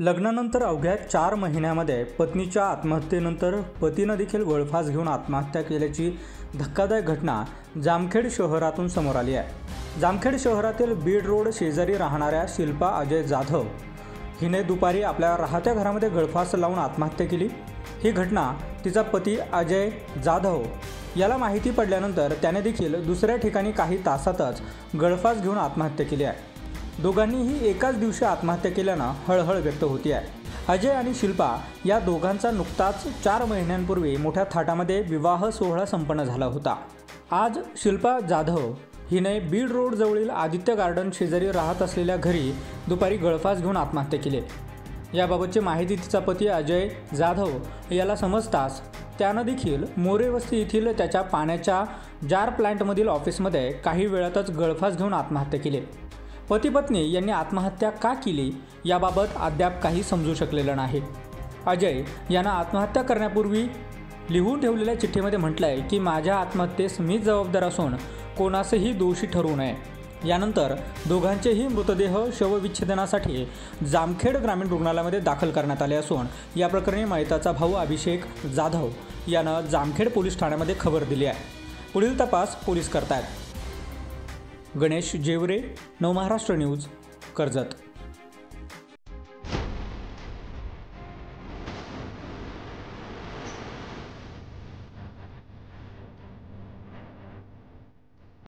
लग्नानंतर अवघ्या 4 महिन्यामध्ये पत्नीच्या आत्महत्येनंतर पतीनं देखील गळफास घेऊन आत्महत्या केल्याची धक्कादायक घटना जामखेड शहरातून समोर आली आहे। जामखेड शहरातील बीड रोड शेजारी राहणाऱ्या शिल्पा अजय जाधव हिने दुपारी आपल्या राहत्या घरामध्ये गळफास लावून आत्महत्या केली। ही घटना तिचा पती अजय जाधव याला माहिती पडल्यानंतर त्याने देखील दुसऱ्या ठिकाणी काही तासातच गळफास घेऊन आत्महत्या केली आहे। दोघांनीही एकाच दिवशी आत्महत्या केल्यानं हळहळ व्यक्त होती आहे। अजय आणि शिल्पा या दोघांचा नुकताच 4 महिन्यांपूर्वी मोठ्या थाटामध्ये विवाह सोहळा संपन्न झाला होता। आज शिल्पा जाधव हिने बीड रोड जवळील आदित्य गार्डन शेजारी राहत असलेल्या घरी दुपारी गळफास घेऊन आत्महत्या केली। याबाबतची माहिती तिचा पती अजय जाधव याला समजताच त्यानं देखील मोरे वस्ती येथील त्याच्या पाण्याच्या जार प्लांटमधील ऑफिसमध्ये काही वेळातच गळफास घेऊन आत्महत्या केली। पती पत्नी यांनी आत्महत्या का केली याबाबत अद्याप काही समजू शकलेलं नाही। अजय यानं आत्महत्या करण्यापूर्वी लिहून ठेवलेल्या चिठ्ठीमध्ये म्हटलं आहे की माझ्या आत्महत्येस मीच जबाबदार असून कोणासही दोषी ठरवू नये। यानंतर दोघांचेही मृतदेह शवविच्छेदनासाठी जामखेड ग्रामीण रुग्णालयामध्ये दाखल करण्यात आले असून या प्रकरणी मयताचा भाऊ अभिषेक जाधव यानं जामखेड पोलीस ठाण्यामध्ये खबर दिली आहे। पुढील तपास पोलीस करतायत। गणेश जेवरे, नवमहाराष्ट्र न्यूज, कर्जत।